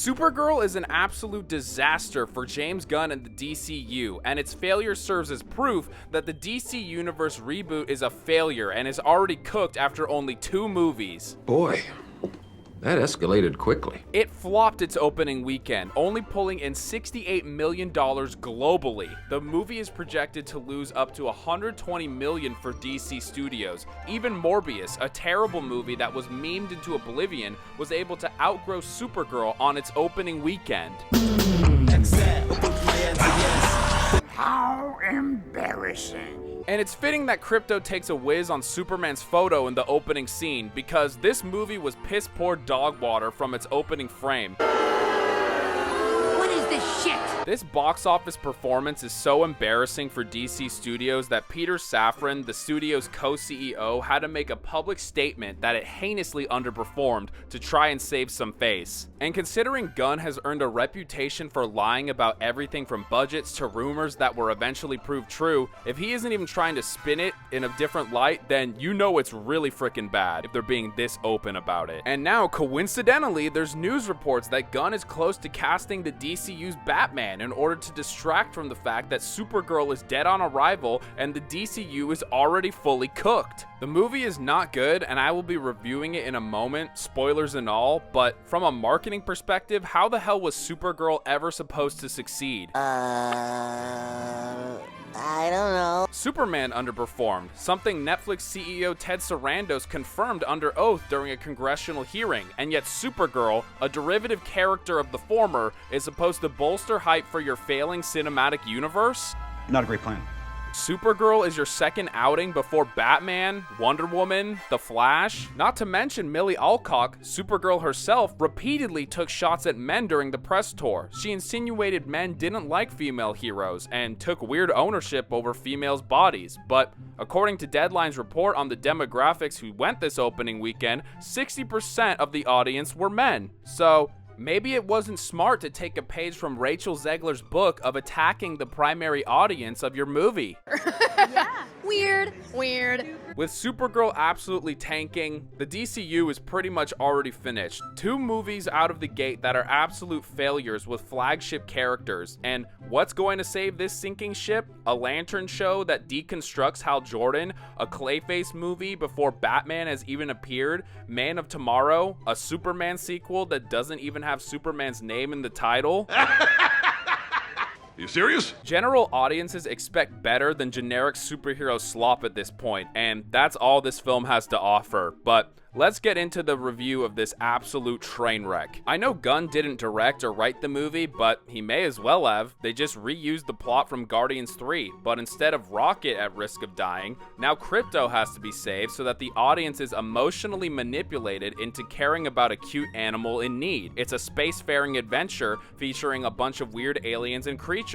Supergirl is an absolute disaster for James Gunn and the DCU, and its failure serves as proof that the DC Universe reboot is a failure and is already cooked after only 2 movies. Boy, that escalated quickly. It flopped its opening weekend, only pulling in $68 million globally. The movie is projected to lose up to $120 million for DC Studios. Even Morbius, a terrible movie that was memed into oblivion, was able to outgross Supergirl on its opening weekend. How embarrassing. And it's fitting that Krypto takes a whiz on Superman's photo in the opening scene, because this movie was piss poor dog water from its opening frame. What is this shit? This box office performance is so embarrassing for DC Studios that Peter Safran, the studio's co-CEO, had to make a public statement that it heinously underperformed to try and save some face. And considering Gunn has earned a reputation for lying about everything from budgets to rumors that were eventually proved true, if he isn't even trying to spin it in a different light, then you know it's really freaking bad if they're being this open about it. And now, coincidentally, there's news reports that Gunn is close to casting the DCU's Batman in order to distract from the fact that Supergirl is dead on arrival and the DCU is already fully cooked. The movie is not good, and I will be reviewing it in a moment, spoilers and all, but from a marketing perspective, how the hell was Supergirl ever supposed to succeed? I don't know. Superman underperformed, something Netflix CEO Ted Sarandos confirmed under oath during a congressional hearing, and yet Supergirl, a derivative character of the former, is supposed to bolster hype for your failing cinematic universe? Not a great plan. Supergirl is your second outing before Batman, Wonder Woman, The Flash. Not to mention Millie Alcock, Supergirl herself, repeatedly took shots at men during the press tour. She insinuated men didn't like female heroes and took weird ownership over females' bodies. But according to Deadline's report on the demographics who went this opening weekend, 60% of the audience were men. So maybe it wasn't smart to take a page from Rachel Zegler's book of attacking the primary audience of your movie. Yeah. Weird. With Supergirl absolutely tanking, the DCU is pretty much already finished. 2 movies out of the gate that are absolute failures with flagship characters. And what's going to save this sinking ship? A Lantern show that deconstructs Hal Jordan, a Clayface movie before Batman has even appeared, Man of Tomorrow, a Superman sequel that doesn't even have Superman's name in the title. You serious? General audiences expect better than generic superhero slop at this point, and that's all this film has to offer. But let's get into the review of this absolute train wreck. I know Gunn didn't direct or write the movie, but he may as well have. They just reused the plot from Guardians 3, but instead of Rocket at risk of dying, now Krypto has to be saved so that the audience is emotionally manipulated into caring about a cute animal in need. It's a spacefaring adventure featuring a bunch of weird aliens and creatures.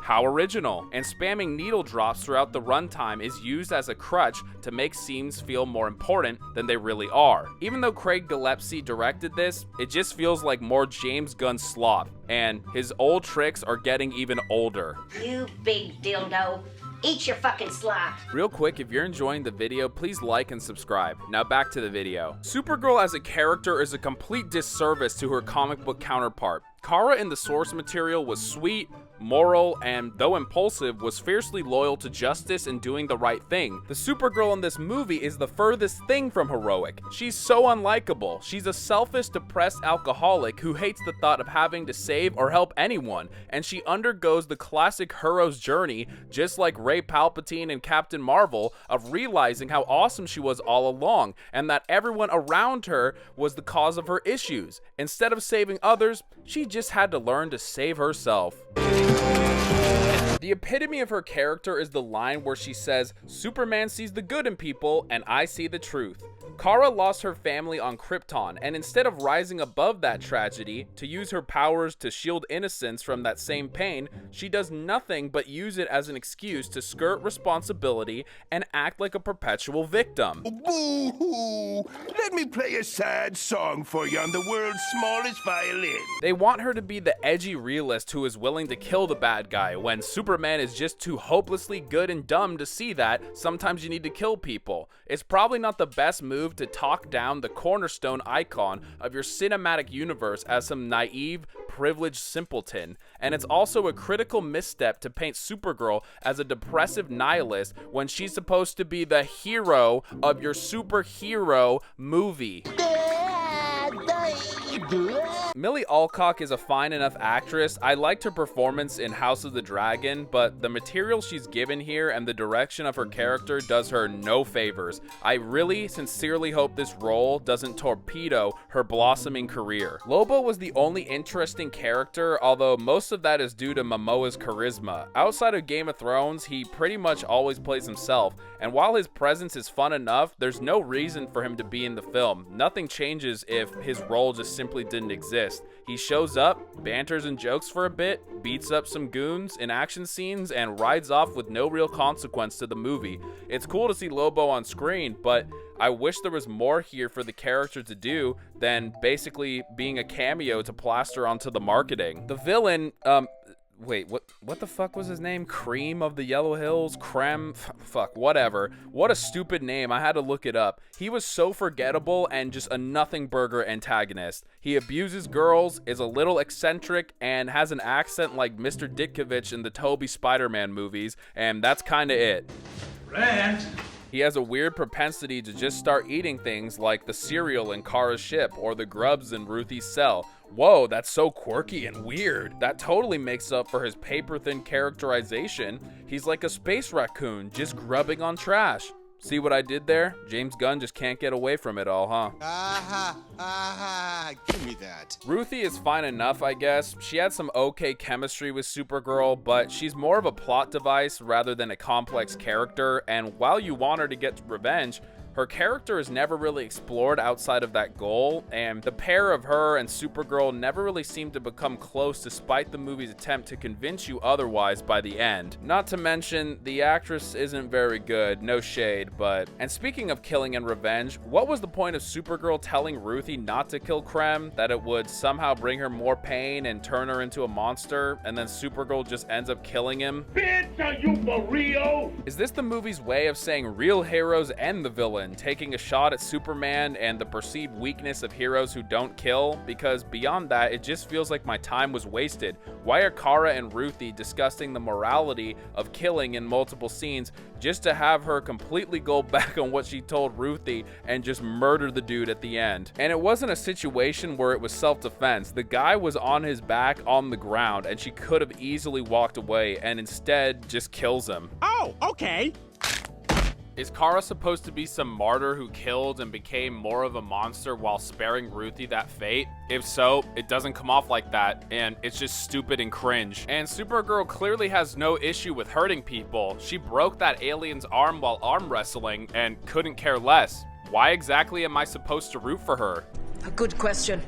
How original. And spamming needle drops throughout the runtime is used as a crutch to make scenes feel more important than they really are. Even though Craig Gillespie directed this, it just feels like more James Gunn slop, and his old tricks are getting even older. You big dildo. Eat your fucking slop. Real quick, if you're enjoying the video, please like and subscribe. Now back to the video. Supergirl as a character is a complete disservice to her comic book counterpart. Kara in the source material was sweet, moral, and though impulsive, was fiercely loyal to justice and doing the right thing. The Supergirl in this movie is the furthest thing from heroic. She's so unlikable. She's a selfish, depressed alcoholic who hates the thought of having to save or help anyone, and she undergoes the classic hero's journey, just like Ray Palpatine and Captain Marvel, of realizing how awesome she was all along, and that everyone around her was the cause of her issues. Instead of saving others, she just had to learn to save herself. The epitome of her character is the line where she says, "Superman sees the good in people, and I see the truth." Kara lost her family on Krypton, and instead of rising above that tragedy to use her powers to shield innocence from that same pain, she does nothing but use it as an excuse to skirt responsibility and act like a perpetual victim. Boo-hoo! Let me play a sad song for you on the world's smallest violin. They want her to be the edgy realist who is willing to kill the bad guy when Superman Superman is just too hopelessly good and dumb to see that sometimes you need to kill people. It's probably not the best move to talk down the cornerstone icon of your cinematic universe as some naive, privileged simpleton, and it's also a critical misstep to paint Supergirl as a depressive nihilist when she's supposed to be the hero of your superhero movie. Millie Alcock is a fine enough actress. I liked her performance in House of the Dragon, but the material she's given here and the direction of her character does her no favors. I really sincerely hope this role doesn't torpedo her blossoming career. Lobo was the only interesting character, although most of that is due to Momoa's charisma. Outside of Game of Thrones, he pretty much always plays himself, and while his presence is fun enough, there's no reason for him to be in the film. Nothing changes if his role just simply didn't exist. He shows up, banters and jokes for a bit, beats up some goons in action scenes, and rides off with no real consequence to the movie. It's cool to see Lobo on screen, but I wish there was more here for the character to do than basically being a cameo to plaster onto the marketing. The villain, wait, what the fuck was his name? Cream of the Yellow Hills? Creme? Fuck, whatever. What a stupid name. I had to look it up. He was so forgettable and just a nothing burger antagonist. He abuses girls, is a little eccentric, and has an accent like Mr. Ditkovich in the Toby Spider-Man movies, and that's kinda it. Rant! He has a weird propensity to just start eating things like the cereal in Kara's ship or the grubs in Ruthie's cell. Whoa, that's so quirky and weird. That totally makes up for his paper-thin characterization. He's like a space raccoon, just grubbing on trash. See what I did there? James Gunn just can't get away from it all, huh? Give me that. Ruthie is fine enough, I guess. She had some okay chemistry with Supergirl, but she's more of a plot device rather than a complex character, and while you want her to get revenge, her character is never really explored outside of that goal, and the pair of her and Supergirl never really seem to become close despite the movie's attempt to convince you otherwise by the end. Not to mention, the actress isn't very good, no shade, but... And speaking of killing and revenge, what was the point of Supergirl telling Ruthie not to kill Krem? That it would somehow bring her more pain and turn her into a monster, and then Supergirl just ends up killing him? Bitch, are you for real? Is this the movie's way of saying real heroes end the villain, taking a shot at Superman and the perceived weakness of heroes who don't kill? Because beyond that, it just feels like my time was wasted. Why are Kara and Ruthie discussing the morality of killing in multiple scenes just to have her completely go back on what she told Ruthie and just murder the dude at the end? And it wasn't a situation where it was self-defense. The guy was on his back on the ground and she could have easily walked away and instead just kills him. Oh, okay. Is Kara supposed to be some martyr who killed and became more of a monster while sparing Ruthie that fate? If so, it doesn't come off like that, and it's just stupid and cringe. And Supergirl clearly has no issue with hurting people. She broke that alien's arm while arm wrestling and couldn't care less. Why exactly am I supposed to root for her? A good question.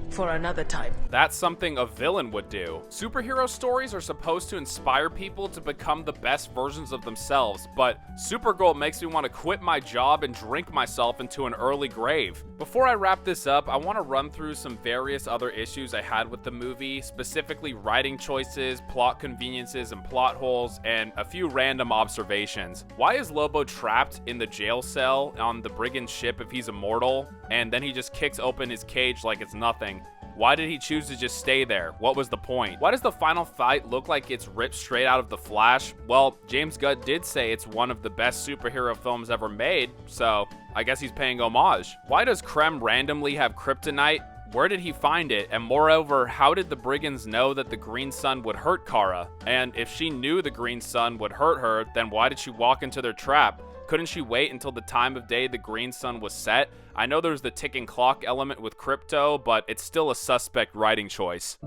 For another time. That's something a villain would do. Superhero stories are supposed to inspire people to become the best versions of themselves, but Supergirl makes me want to quit my job and drink myself into an early grave. Before I wrap this up, I want to run through some various other issues I had with the movie, specifically writing choices, plot conveniences and plot holes, and a few random observations. Why is Lobo trapped in the jail cell on the brigand ship if he's immortal, and then he just kicks open his cage like it's nothing? Why did he choose to just stay there? What was the point? Why does the final fight look like it's ripped straight out of The Flash? Well, James Gunn did say it's one of the best superhero films ever made, so I guess he's paying homage. Why does Krem randomly have kryptonite? Where did he find it? And moreover, how did the brigands know that the Green Sun would hurt Kara? And if she knew the Green Sun would hurt her, then why did she walk into their trap? Couldn't she wait until the time of day the Green Sun was set? I know there's the ticking clock element with Crypto, but it's still a suspect writing choice.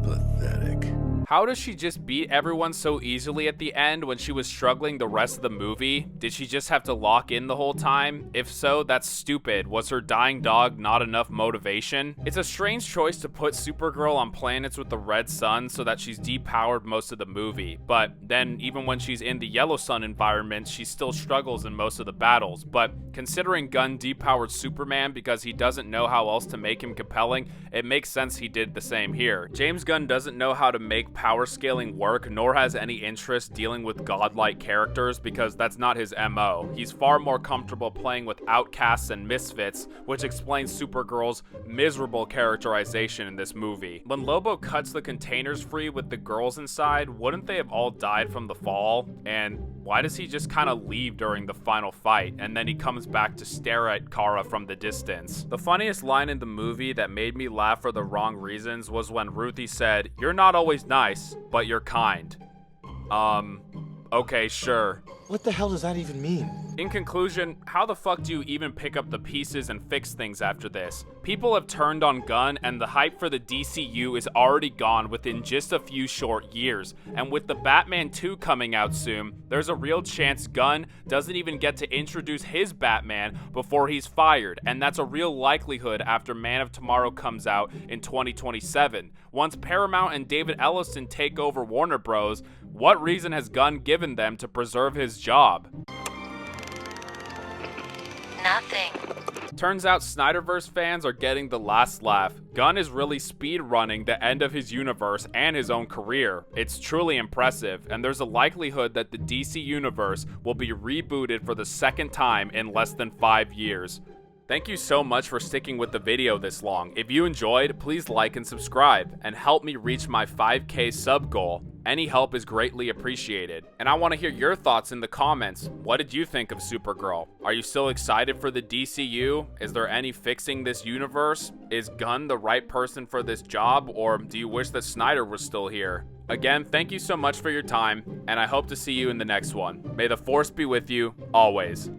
Pathetic. How does she just beat everyone so easily at the end when she was struggling the rest of the movie? Did she just have to lock in the whole time? If so, that's stupid. Was her dying dog not enough motivation? It's a strange choice to put Supergirl on planets with the red sun so that she's depowered most of the movie, but then even when she's in the yellow sun environment, she still struggles in most of the battles. But considering Gunn depowered Superman because he doesn't know how else to make him compelling, it makes sense he did the same here. James Gunn doesn't know how to make power scaling work, nor has any interest dealing with godlike characters because that's not his MO. He's far more comfortable playing with outcasts and misfits, which explains Supergirl's miserable characterization in this movie. When Lobo cuts the containers free with the girls inside, wouldn't they have all died from the fall? And why does he just kind of leave during the final fight, and then he comes back to stare at Kara from the distance? The funniest line in the movie that made me laugh for the wrong reasons was when Ruthie said, "You're not always nice, but you're kind." Okay, sure. What the hell does that even mean? In conclusion, how the fuck do you even pick up the pieces and fix things after this? People have turned on Gunn, and the hype for the DCU is already gone within just a few short years. And with the Batman 2 coming out soon, there's a real chance Gunn doesn't even get to introduce his Batman before he's fired, and that's a real likelihood after Man of Tomorrow comes out in 2027. Once Paramount and David Ellison take over Warner Bros., what reason has Gunn given them to preserve his job? Nothing. Turns out Snyderverse fans are getting the last laugh. Gunn is really speedrunning the end of his universe and his own career. It's truly impressive, and there's a likelihood that the DC universe will be rebooted for the second time in less than 5 years. Thank you so much for sticking with the video this long. If you enjoyed, please like and subscribe, and help me reach my 5K sub goal. Any help is greatly appreciated. And I want to hear your thoughts in the comments. What did you think of Supergirl? Are you still excited for the DCU? Is there any fixing this universe? Is Gunn the right person for this job, or do you wish that Snyder was still here? Again, thank you so much for your time, and I hope to see you in the next one. May the Force be with you, always.